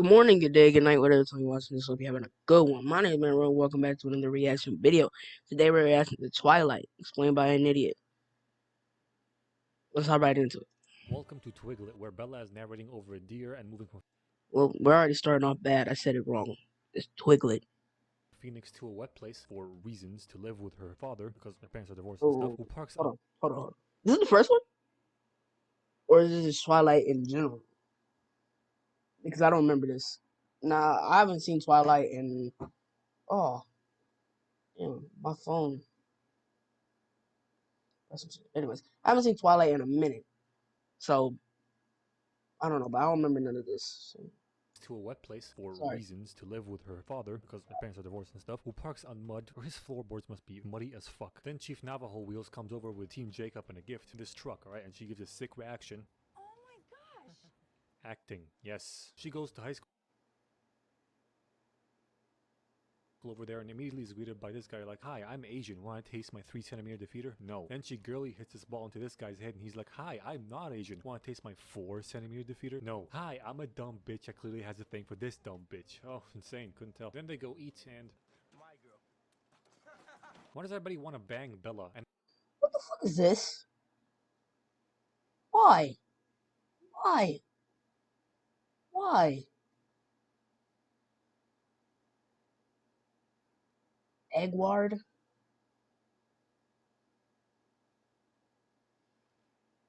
Good morning, good day, good night, whatever time you're watching this. Hope you're having a good one. My name is Monroe. Welcome back to another reaction video. Today we're reacting to Twilight, explained by an idiot. Let's hop right into it. Welcome to Twiglet, where Bella is narrating over a deer and moving from Well, we're already starting off bad. I said it wrong. It's Twiglet. Phoenix to a wet place for reasons to live with her father because her parents are divorced and stuff. Oh, Who parks hold on on, hold on, hold on. Is this the first one? Or is this just Twilight in general? Because I don't remember this. Nah, I haven't seen Twilight in, oh, my phone. Anyways, I haven't seen Twilight in a minute. So, I don't know, but I don't remember none of this. So, to a wet place for sorry. reasons to live with her father because her parents are divorced and stuff. Who parks on mud or his floorboards must be muddy as fuck. Then Chief Navajo Wheels comes over with Team Jacob and a gift. This truck, alright, and she gives a sick reaction. Oh my gosh. Acting, yes. She goes to high school over there and immediately is greeted by this guy like, "Hi, I'm Asian. Want to taste my 3 centimeter defeater?" No. Then she girly hits this ball into this guy's head and he's like, "Hi, I'm not Asian. Want to taste my 4 centimeter defeater?" No. "Hi, I'm a dumb bitch that clearly has a thing for this dumb bitch." Oh, insane. Couldn't tell. Then they go eat and My girl. why does everybody want to bang Bella? And What the fuck is this? Why? Why? Why? Eggward?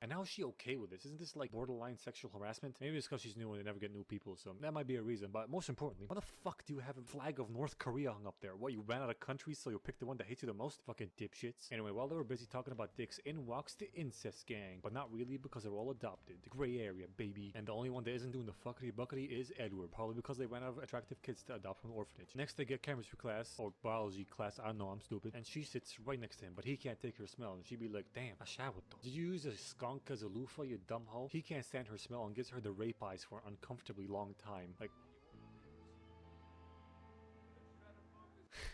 And how is she okay with this? Isn't this like borderline sexual harassment? Maybe it's because she's new and they never get new people, so that might be a reason. But most importantly, why the fuck do you have a flag of North Korea hung up there? What, you ran out of countries so you picked the one that hates you the most? Fucking dipshits. Anyway, while they were busy talking about dicks, in walks the incest gang. But not really because they're all adopted. The gray area, baby. And the only one that isn't doing the fuckity buckety is Edward. Probably because they ran out of attractive kids to adopt from an orphanage. Next they get chemistry class, or biology class, I don't know, I'm stupid. And she sits right next to him, but he can't take her smell. And she'd be like, "Damn, a shower though. Did you use a skunk as a loofah, you dumb hoe?" He can't stand her smell and gives her the rape eyes for an uncomfortably long time. Like,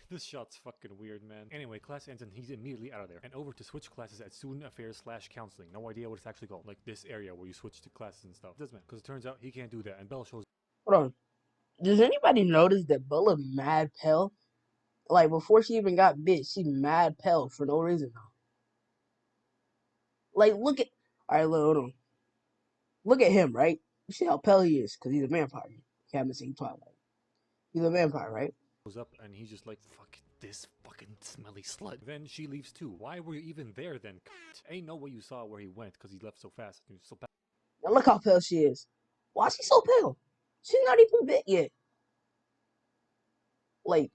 this shot's fucking weird, man. Anyway, class ends and he's immediately out of there. And over to switch classes at student affairs / counseling. No idea what it's actually called. Like this area where you switch to classes and stuff. Doesn't matter, because it turns out he can't do that. And Bella shows Hold on. Does anybody notice that Bella mad pale? Like before she even got bit, she mad pale for no reason though. Like look at, all right, look, hold on. Look at him, right? You see how pale he is because he's a vampire. You haven't seen Twilight. He's a vampire, right? up and he's just like, "Fuck this fucking smelly slut." Then she leaves too. Why were you even there then? Ain't no way you saw where he went because he left so fast. He was so fast. Now look how pale she is. Why is she so pale? She's not even bit yet. Like,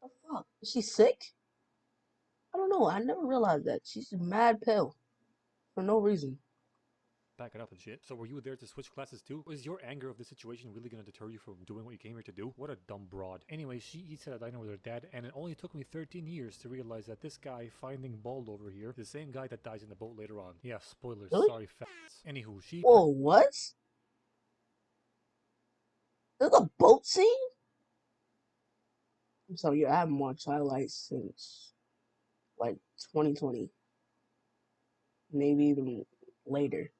the fuck? Is she sick? I don't know. I never realized that. She's mad pale for no reason. Back it up and shit. So were you there to switch classes too? Is your anger of the situation really gonna deter you from doing what you came here to do? What a dumb broad. Anyway, she eats at a diner with her dad, and it only took me 13 years to realize that this guy finding bald over here, the same guy that dies in the boat later on. Yeah, spoilers. Really? Sorry, facts. Anywho, she Whoa, what? There's a boat scene? I'm telling you, I haven't watched Twilight since like 2020, maybe even later.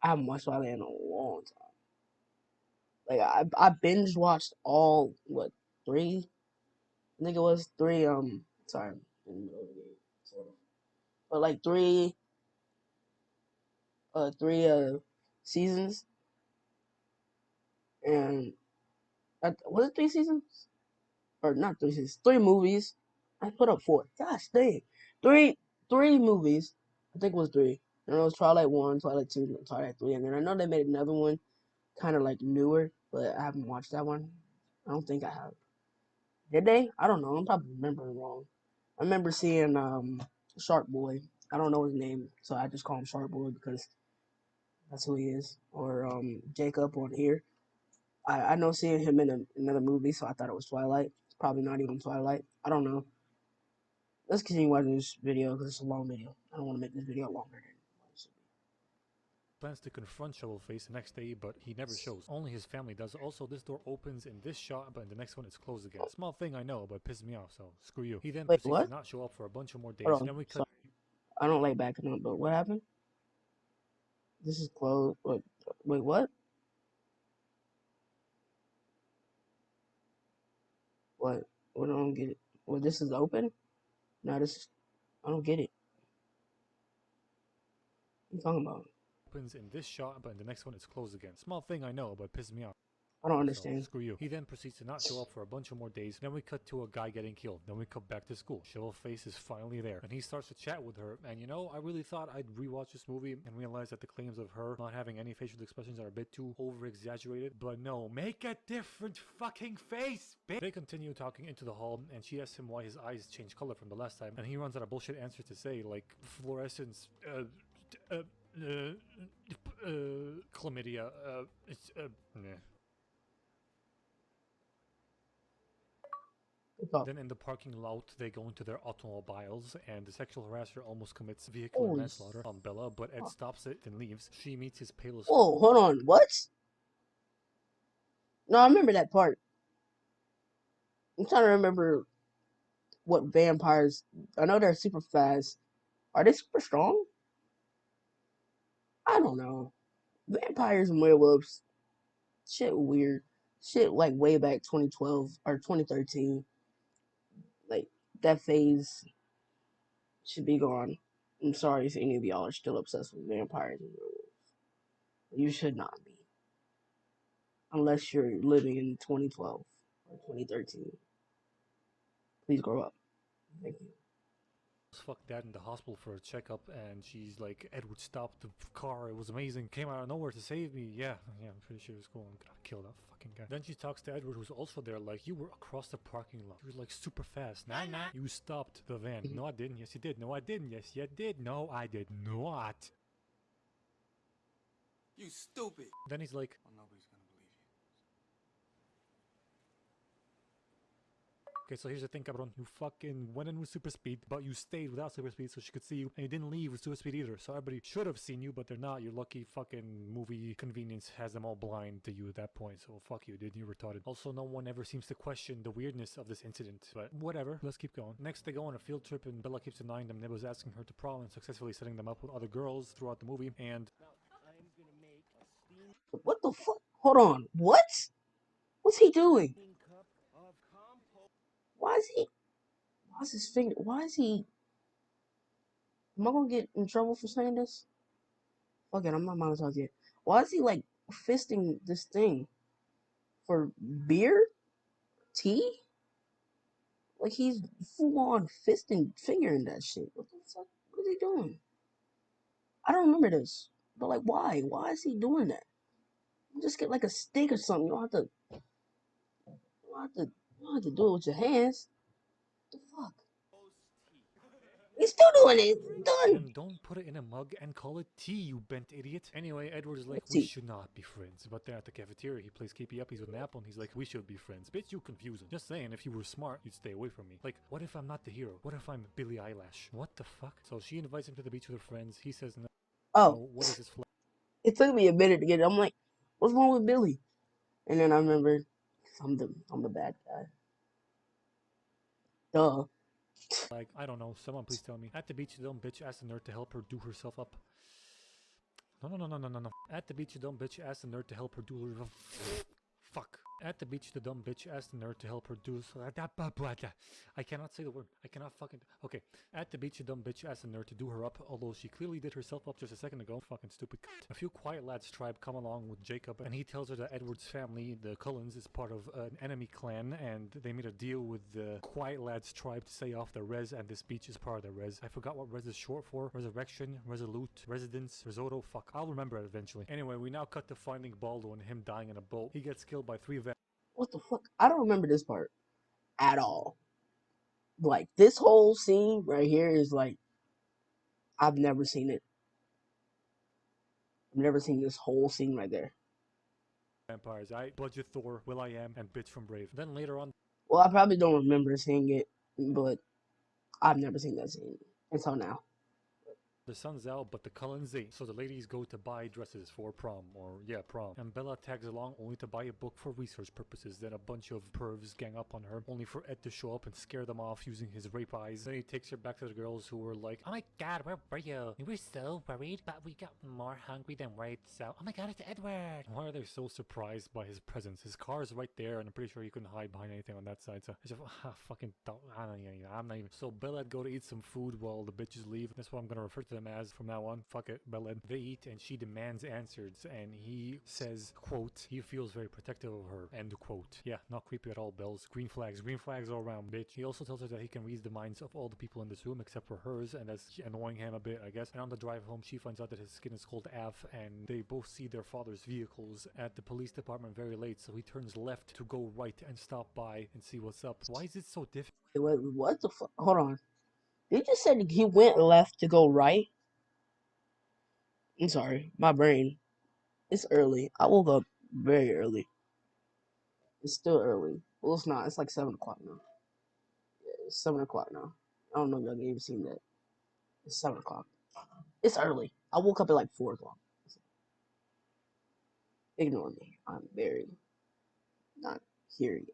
I haven't watched Twilight in a long time. Like I binge watched all what three? I think it was three. Sorry, in the middle of the game, sort of. But like three seasons, and was it 3 seasons or not 3 seasons? 3 movies. I put up four. Gosh dang, three three movies. I think it was three. And it was Twilight 1, Twilight 2, and Twilight 3. And then I know they made another one, kind of like newer, but I haven't watched that one. I don't think I have. Did they? I don't know. I'm probably remembering wrong. I remember seeing Shark Boy. I don't know his name, so I just call him Shark Boy because that's who he is. Or Jacob on here. I know seeing him in another movie, so I thought it was Twilight. It's probably not even Twilight. I don't know. Let's continue watching this video because it's a long video. I don't want to make this video longer than what it should plans to confront Shovelface the next day, but he never shows. Only his family does. Also, this door opens in this shot, but in the next one it's closed again. Small thing I know, but it pisses me off, so screw you. He then Wait, proceeds what? to not show up for a bunch of more days. Hold on. Then we cut. Sorry. I don't like backing up, but what happened? This is closed. Wait, what? What? What? I don't get it. Well, this is open. No, this. I don't get it. What are you talking about? Opens in this shot, but in the next one it's closed again. Small thing I know, but it pisses me off. I don't So, understand. screw you. He then proceeds to not show up for a bunch of more days. Then we cut to a guy getting killed. Then we cut back to school. Shovel Face is finally there. And he starts to chat with her. And you know, I really thought I'd rewatch this movie and realize that the claims of her not having any facial expressions are a bit too over-exaggerated. But no, make a different fucking face, bitch! They continue talking into the hall, and she asks him why his eyes changed color from the last time. And he runs out of bullshit answers to say, like, fluorescence, chlamydia, nah. Then in the parking lot, they go into their automobiles, and the sexual harasser almost commits vehicular Holy manslaughter on Bella, but Ed fuck. stops it and leaves. She meets his palest. Whoa, hold on. What? No, I remember that part. I'm trying to remember what vampires. I know they're super fast. Are they super strong? I don't know. Vampires and werewolves. Shit weird. Shit like way back 2012 or 2013. Like that phase should be gone. I'm sorry if any of y'all are still obsessed with vampires and werewolves. You should not be. Unless you're living in 2012 or 2013. Please grow up. Thank you. Fuck dad in the hospital for a checkup, and she's like, Edward stopped the car, it was amazing, came out of nowhere to save me. Yeah, I'm pretty sure it's cool. I'm gonna kill that fucking guy. Then she talks to Edward, who's also there, like, you were across the parking lot, you were like super fast. Nah, you stopped the van. No, I didn't. Yes, you did. No, I didn't. Yes, you did. No, I did not. You stupid. Then he's like, Well, nobody's gonna believe you. okay, so here's the thing, cabron. You fucking went in with super speed, but you stayed without super speed so she could see you, and you didn't leave with super speed either. So everybody should have seen you, but they're not. Your lucky fucking movie convenience has them all blind to you at that point. So fuck you, dude. You're retarded. Also, no one ever seems to question the weirdness of this incident, but whatever. Let's keep going. Next, they go on a field trip, and Bella keeps denying them Nib was asking her to prom and successfully setting them up with other girls throughout the movie. And What the fuck? Hold on. What? What's he doing? Why is he? Why is his finger? Why is he? Am I gonna get in trouble for saying this? Fuck it, I'm not monetized yet. Why is he like fisting this thing for beer? Tea? Like he's full on fisting, fingering that shit. What the fuck? What is he doing? I don't remember this. But like, why? Why is he doing that? Just get like a stick or something. You don't have to. You don't have to. You don't have to do it with your hands. What the fuck? He's still doing it. Done. then don't put it in a mug and call it tea, you bent idiot. Anyway, Edward is like, What's we tea? should not be friends. But then at the cafeteria, he plays keepy uppies with an apple, and he's like, we should be friends. Bitch, you confusing. Just saying, if you were smart, you'd stay away from me. Like, what if I'm not the hero? What if I'm Billie Eyelash? What the fuck? So she invites him to the beach with her friends. He says no. Oh, What is his flag? it took me a minute to get it. I'm like, what's wrong with Billy? And then I remembered, I'm the bad guy. Duh. Like, I don't know. Someone please tell me. At the beach, the dumb bitch asks the nerd to help her do herself up. No. At the beach, the dumb bitch asks the nerd to help her do her. Fuck. At the beach, the dumb bitch asked the nerd to help her do. I cannot say the word. I cannot fucking. Okay. At the beach, the dumb bitch asked the nerd to do her up, although she clearly did herself up just a second ago. Fucking stupid cunt. A few Quiet Lads tribe come along with Jacob, and he tells her that Edward's family, the Cullens, is part of an enemy clan, and they made a deal with the Quiet Lads tribe to stay off the res, and this beach is part of the res. I forgot what res is short for. Resurrection, Resolute, Residence, Risotto. Fuck. I'll remember it eventually. Anyway, we now cut to finding Baldo and him dying in a boat. He gets killed by 3 vets. What the fuck? I don't remember this part at all. Like this whole scene right here is like I've never seen it. I've never seen this whole scene right there. Vampires. Budget Thor, Will.i.am, and Bitch from Brave. Then later on, Well, I probably don't remember seeing it, but I've never seen that scene until now. The sun's out, but the Cullens ain't. So the ladies go to buy dresses for prom, prom. And Bella tags along only to buy a book for research purposes. Then a bunch of pervs gang up on her, only for Ed to show up and scare them off using his rape eyes. Then he takes her back to the girls who were like, "Oh my god, where were you? We were so worried, but we got more hungry than worried, so oh my god, it's Edward." Why are they so surprised by his presence? His car is right there, and I'm pretty sure he couldn't hide behind anything on that side, so I just fucking don't, I'm not even. So Bella go to eat some food while the bitches leave. That's what I'm gonna refer to them as from now on. Fuck it, Bella. They eat and she demands answers, and he says, quote, he feels very protective of her, end quote. Yeah, not creepy at all, Bells. Green flags all around, bitch. He also tells her that he can read the minds of all the people in this room except for hers, and that's annoying him a bit, I guess. And on the drive home, she finds out that his skin is called Av, and they both see their father's vehicles at the police department very late, so he turns left to go right and stop by and see what's up. Why is it so difficult? Wait, what the fuck? Hold on. You just said he went left to go right? I'm sorry, my brain. It's early. I woke up very early. It's still early. Well, it's not. It's like 7 o'clock now. Yeah, it's 7 o'clock now. I don't know if y'all even seen that. It's 7 o'clock. It's early. I woke up at like 4 o'clock. Ignore me. I'm very not hearing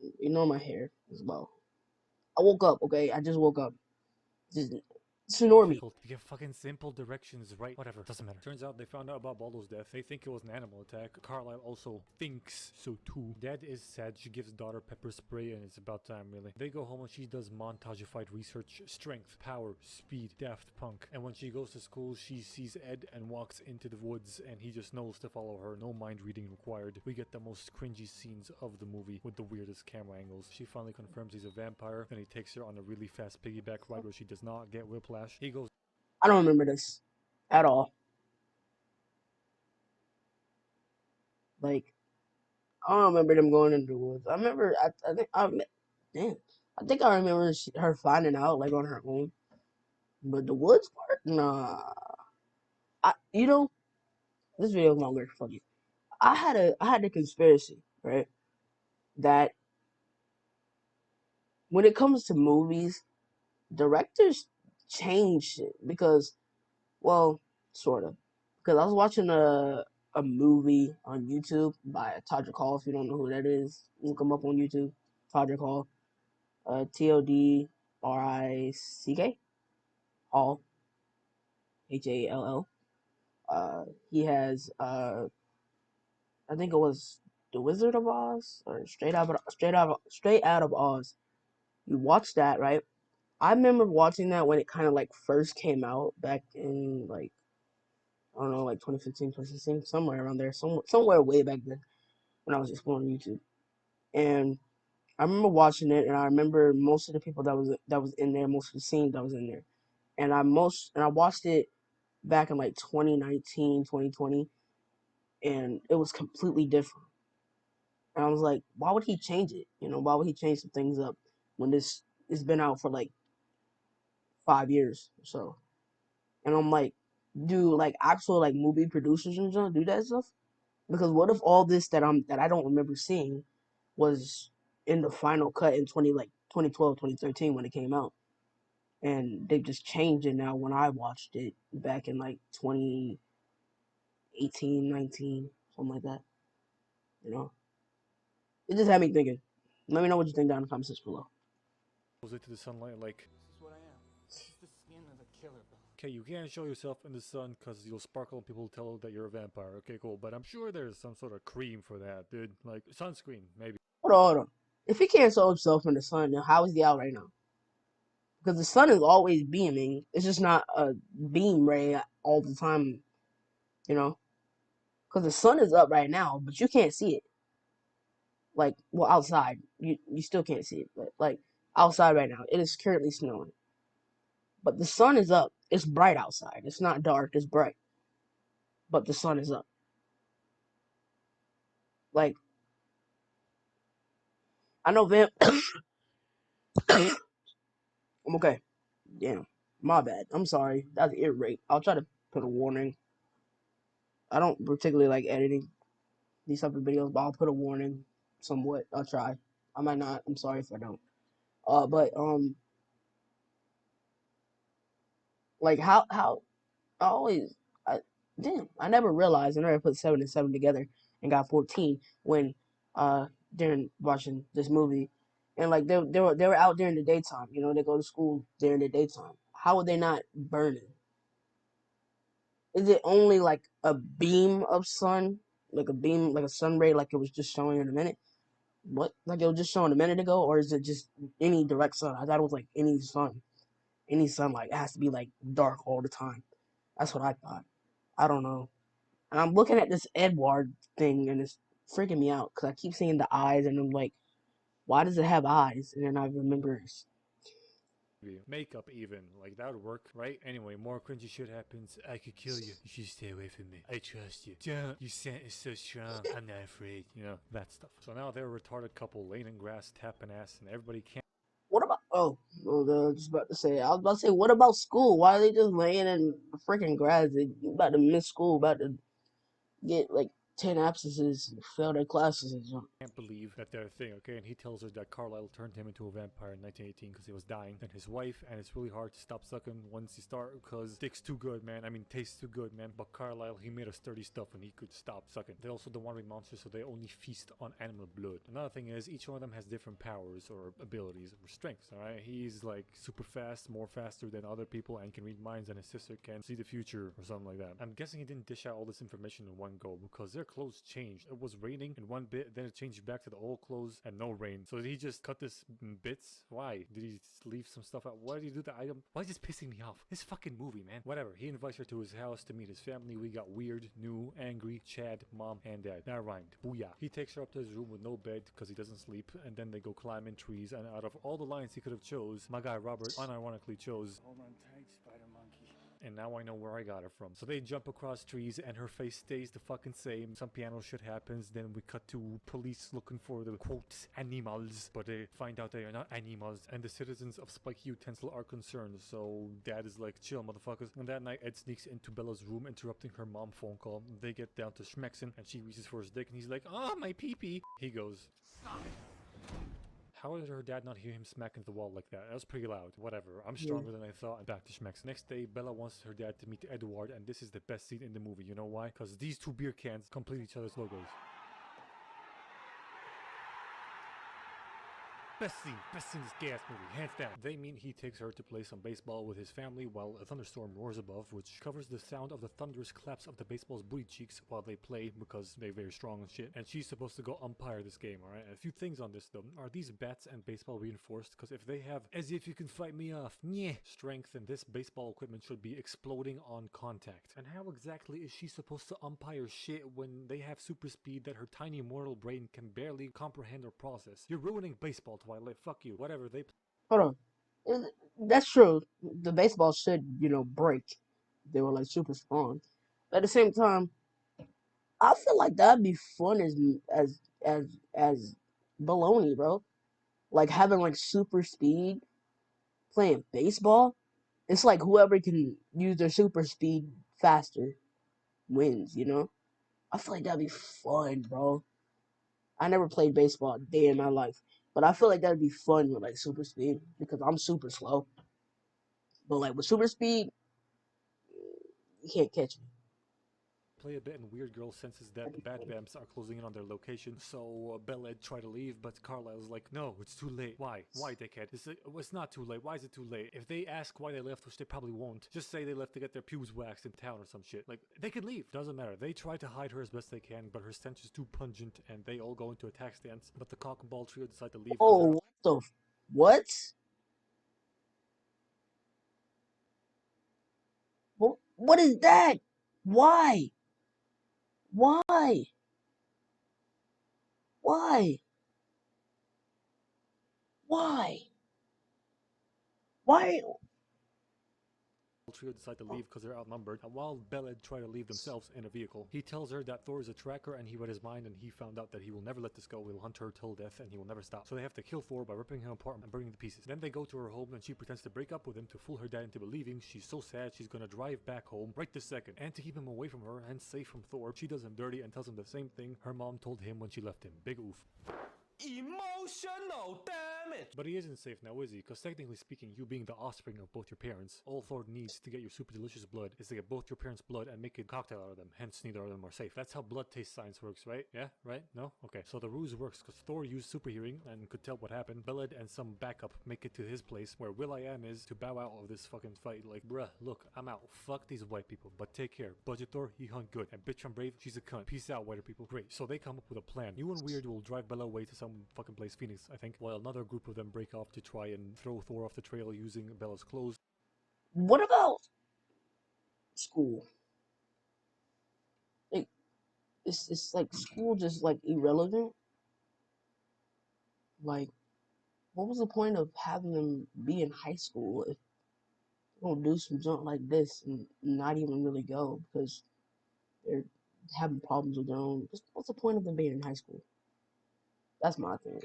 it. Ignore my hair as well. I woke up, okay? I just woke up. Just ignore me. Difficult to get fucking simple directions right. Whatever, doesn't matter. Turns out they found out about Baldo's death. They think it was an animal attack. Carlisle also thinks so too. Dad is sad. She gives daughter pepper spray, and it's about time, really. They go home and she does montagified research. Strength, power, speed, Daft Punk. And when she goes to school, she sees Ed and walks into the woods, and he just knows to follow her. No mind reading required. We get the most cringy scenes of the movie with the weirdest camera angles. She finally confirms he's a vampire, and he takes her on a really fast piggyback ride where she does not get whiplash. He goes, I don't remember this at all. Like, I don't remember them going into the woods. I remember, I think, damn. I think I remember her finding out, like, on her own. But the woods part? Nah. This video is longer. Fuck you. I had a conspiracy, right? That when it comes to movies, directors change shit because, well, sort of. Because I was watching a movie on YouTube by Todrick Hall. If you don't know who that is, look him up on YouTube. Todrick Hall, Todrick Hall, Hall. He has I think it was The Wizard of Oz or Straight Out of Oz. You watch that, right? I remember watching that when it kind of like first came out back in like I don't know, like 2015, 2016, somewhere around there, somewhere way back then when I was exploring YouTube. And I remember watching it, and I remember most of the people that was in there, most of the scenes that was in there, and I watched it back in like 2019, 2020, and it was completely different. And I was like, why would he change it? Why would he change some things up when this it's been out for like 5 years or so? And I'm like, do like actual like movie producers and stuff do that stuff? Because what if all this that I don't remember seeing was in the final cut in 2012, 2013 when it came out, and they just changed it now when I watched it back in like 2018, 19, something like that. You know, it just had me thinking. Let me know what you think down in the comment section below. goes into the sunlight like, This is what I am. It's the skin of a killer, Bill. okay, you can't show yourself in the sun because you'll sparkle and people will tell that you're a vampire. Okay, cool. But I'm sure there's some sort of cream for that, dude. Like sunscreen, maybe. Hold on. If he can't show himself in the sun, then how is he out right now? Because the sun is always beaming. It's just not a beam ray all the time, you know? Because the sun is up right now, but you can't see it. Like, well, outside. You still can't see it. But, like, outside right now, it is currently snowing. But the sun is up. It's bright outside. It's not dark. It's bright. But the sun is up. Like, I know I'm okay. Damn. My bad. I'm sorry. That's ear rape. I'll try to put a warning. I don't particularly like editing these type of videos, but I'll put a warning somewhat. I'll try. I might not. I'm sorry if I don't. But like how I always, I damn, I never realized. I never put 7 and 7 together and got 14 when during watching this movie, and like they were out during the daytime. You know, they go to school during the daytime. How are they not burning? Is it only like a beam of sun, like a beam, like a sun ray, like it was just showing in a minute? What, like it was just showing a minute ago, or is it just any direct sun? I thought it was like any sunlight. It has to be like dark all the time. That's what I thought. I don't know. And I'm looking at this Edward thing, and it's freaking me out because I keep seeing the eyes, and I'm like, why does it have eyes? And then I remember, Makeup even, like that would work, right? Anyway, more cringy shit happens. I could kill you. You should stay away from me. I trust you. Don't. Your scent is so strong. I'm not afraid. You know, that stuff. So now they're a retarded couple laying in grass, tapping ass, and everybody can't. what about? Oh, well, I was just about to say. I was about to say, what about school? Why are they just laying in the freaking grass? They about to miss school, about to get like 10 absences, fail their classes, and something. Can't believe that they're a thing, okay? And he tells her that Carlisle turned him into a vampire in 1918 because he was dying. And his wife, and it's really hard to stop sucking once you start because dick's too good, man. I mean, tastes too good, man. But Carlisle, he made us sturdy stuff and he could stop sucking. They also don't want to be monsters, so they only feast on animal blood. Another thing is, each one of them has different powers or abilities or strengths, alright? He's like super fast, more faster than other people, and can read minds, and his sister can see the future or something like that. I'm guessing he didn't dish out all this information in one go because their clothes changed. It was raining in one bit, then it changed back to the old clothes and no rain. So did he just cut this in bits? Why? Did he leave some stuff out? Why did he do the item? Why is this pissing me off? This fucking movie, man. Whatever. He invites her to his house to meet his family. We got weird, new, angry, Chad, mom, and dad. That rhymed. Booyah. He takes her up to his room with no bed because he doesn't sleep, and then they go climb in trees, and out of all the lines he could have chose, my guy Robert unironically chose Hold on tight, spider monkey. and now I know where I got her from. So they jump across trees and her face stays the fucking same. Some piano shit happens, then we cut to police looking for the quote animals, but they find out they are not animals, and the citizens of Spike Utensil are concerned. So dad is like, chill motherfuckers. And that night Ed sneaks into Bella's room, interrupting her mom phone call. They get down to Schmexen and she reaches for his dick and he's like, oh my pee-pee. He goes, how did her dad not hear him smacking the wall like that? That was pretty loud. Whatever. I'm stronger than I thought. And back to Schmex. Next day, Bella wants her dad to meet Edward, and this is the best scene in the movie. You know why? Because these two beer cans complete each other's logos. Best scene in this gas movie, hands down. They mean he takes her to play some baseball with his family while a thunderstorm roars above, which covers the sound of the thunderous claps of the baseball's booty cheeks while they play because they're very strong and shit. And she's supposed to go umpire this game, alright? A few things on this though. Are these bats and baseball reinforced? Because if they have, as if you can fight me off, nyeh, strength, then this baseball equipment should be exploding on contact. And how exactly is she supposed to umpire shit when they have super speed that her tiny mortal brain can barely comprehend or process? You're ruining baseball, Twilight. Fuck you. Whatever, they Hold on. That's true. The baseball should, break. They were like super strong. But at the same time, I feel like that'd be fun as baloney, bro. Like having like super speed playing baseball. It's like whoever can use their super speed faster wins, you know? I feel like that'd be fun, bro. I never played baseball a day in my life, but I feel like that'd be fun with like super speed because I'm super slow. But like with super speed, you can't catch me. play a bit, and Weird Girl senses that the Bad Vamps are closing in on their location, so Bella try to leave, but Carlisle's like, no, it's too late. Why? Why, dickhead? It's not too late. Why is it too late? If they ask why they left, which they probably won't, just say they left to get their pubes waxed in town or some shit. Like, they can leave. Doesn't matter. They try to hide her as best they can, but her stench is too pungent, and they all go into attack stance, but the cock and ball trio decide to leave. Oh, what the? What? What is that? Why? Why? Why? Why? Why? Trio decide to leave because they're outnumbered, and while Bella try to leave themselves in a vehicle, he tells her that Thor is a tracker and he read his mind and he found out that he will never let this go. He'll hunt her till death and he will never stop. So they have to kill Thor by ripping him apart and burning the pieces. Then they go to her home and she pretends to break up with him to fool her dad into believing she's so sad she's gonna drive back home right this second. And to keep him away from her and safe from Thor, she does him dirty and tells him the same thing her mom told him when she left him. Big oof. Emotional damage. But he isn't safe now, is he? Because technically speaking, you being the offspring of both your parents, all Thor needs to get your super delicious blood is to get both your parents' blood and make a cocktail out of them. Hence, neither of them are safe. That's how blood taste science works, right? Yeah? Right? No? Okay. So the ruse works because Thor used super hearing and could tell what happened. Beled and some backup make it to his place where Will.i.am is to bow out of this fucking fight. Like, bruh, look, I'm out. Fuck these white people. But take care. Budget Thor, he hunt good. And bitch, I'm brave. She's a cunt. Peace out, whiter people. Great. So they come up with a plan. You and Weird will drive Bella away to some fucking place, Phoenix, I think, while another group of them break off to try and throw Thor off the trail using Bella's clothes. What about school? Like, it's like school just like irrelevant. Like, what was the point of having them be in high school if they're gonna do some junk like this and not even really go because they're having problems with their own? What's the point of them being in high school? That's my thing.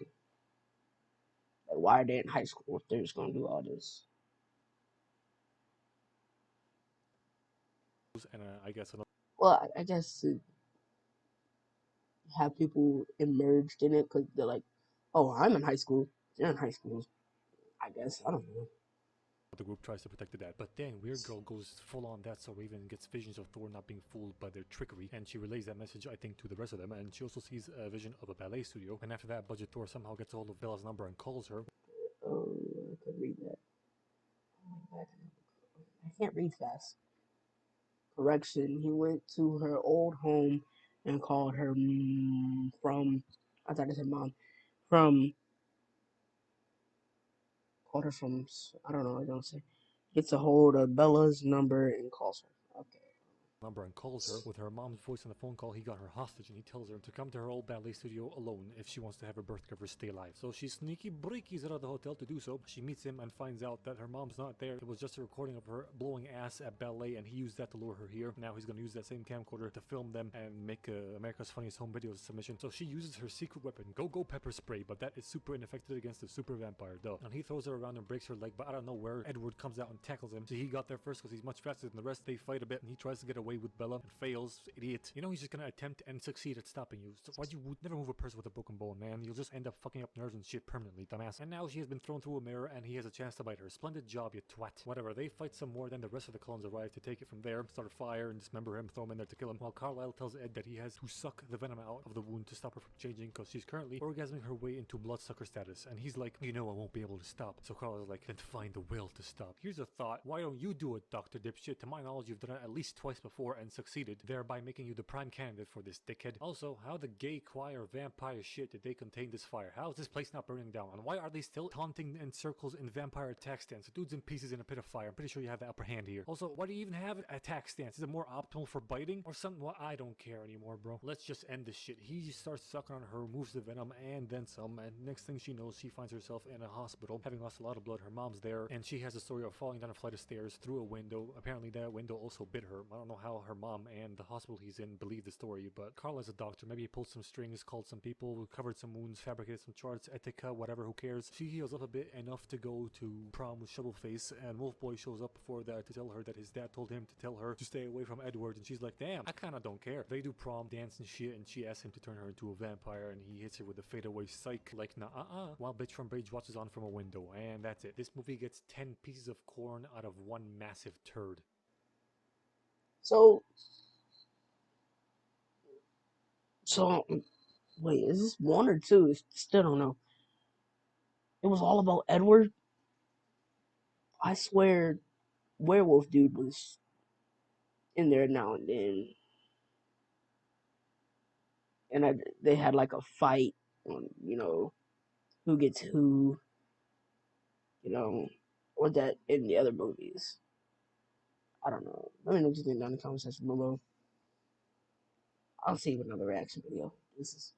Like, why are they in high school if they're just gonna do all this? And I guess another Well, I guess to have people immersed in it because they're like, oh, I'm in high school. They're in high school. I guess. I don't know. the group tries to protect the dad. But then Weird Girl goes full on that, so Raven gets visions of Thor not being fooled by their trickery, and she relays that message, I think, to the rest of them. And she also sees a vision of a ballet studio. And after that, Budget Thor somehow gets a hold of Bella's number and calls her. Oh, I could read that. I can't read fast. Correction. He went to her old home and called her from. I thought I said mom. From. Called her from. I don't know. I don't say. Gets a hold of Bella's number and calls her. Okay. Number and calls her. With her mom's voice on the phone call, he got her hostage and he tells her to come to her old ballet studio alone if she wants to have her birth giver stay alive. So she sneaky breakies out of the hotel to do so. She meets him and finds out that her mom's not there. It was just a recording of her blowing ass at ballet, and he used that to lure her here. Now he's gonna use that same camcorder to film them and make America's Funniest Home Videos submission. So she uses her secret weapon, go pepper spray, but that is super ineffective against the super vampire, duh. And he throws her around and breaks her leg, but out of nowhere, Edward comes out and tackles him. So he got there first because he's much faster than the rest. They fight a bit and he tries to get away with Bella and fails. Idiot. You know he's just gonna attempt and succeed at stopping you. So why'd you never move a person with a broken bone, man? You'll just end up fucking up nerves and shit permanently, dumbass. And now she has been thrown through a mirror and he has a chance to bite her. Splendid job, you twat. Whatever, they fight some more, then the rest of the clones arrive to take it from there, start a fire and dismember him, throw him in there to kill him, while Carlisle tells Ed that he has to suck the venom out of the wound to stop her from changing because she's currently orgasming her way into bloodsucker status. And he's like, you know I won't be able to stop. So Carlisle's like, then find the will to stop. Here's a thought, why don't you do it, Dr. Dipshit? To my knowledge, you've done it at least twice before and succeeded, thereby making you the prime candidate for this, dickhead. Also, how the gay choir vampire shit did they contain this fire? How is this place not burning down? And why are they still taunting in circles in vampire attack stance? Dudes in pieces in a pit of fire. I'm pretty sure you have the upper hand here. Also, why do you even have attack stance? Is it more optimal for biting or something? Well, I don't care anymore, bro. Let's just end this shit. He starts sucking on her, moves the venom, and then some. And next thing she knows, she finds herself in a hospital, having lost a lot of blood. Her mom's there, and she has a story of falling down a flight of stairs through a window. Apparently, that window also bit her. I don't know how her mom and the hospital he's in believe the story, but Carl is a doctor. Maybe he pulled some strings, called some people, covered some wounds, fabricated some charts, etika, whatever, who cares. She heals up a bit enough to go to prom with Shovelface, and Wolfboy shows up before that to tell her that his dad told him to tell her to stay away from Edward, and she's like, damn, I kinda don't care. They do prom, dance and shit, and she asks him to turn her into a vampire, and he hits her with a fadeaway psych, like nah, while bitch from Bridge watches on from a window, and that's it. This movie gets 10 pieces of corn out of one massive turd. So, wait, is this one or two? Still don't know. It was all about Edward. I swear, werewolf dude was in there now and then, and they had like a fight on, who gets who, or that in the other movies. I don't know. Let me know what you think down in the comment section below. I'll see you with another reaction video. This is.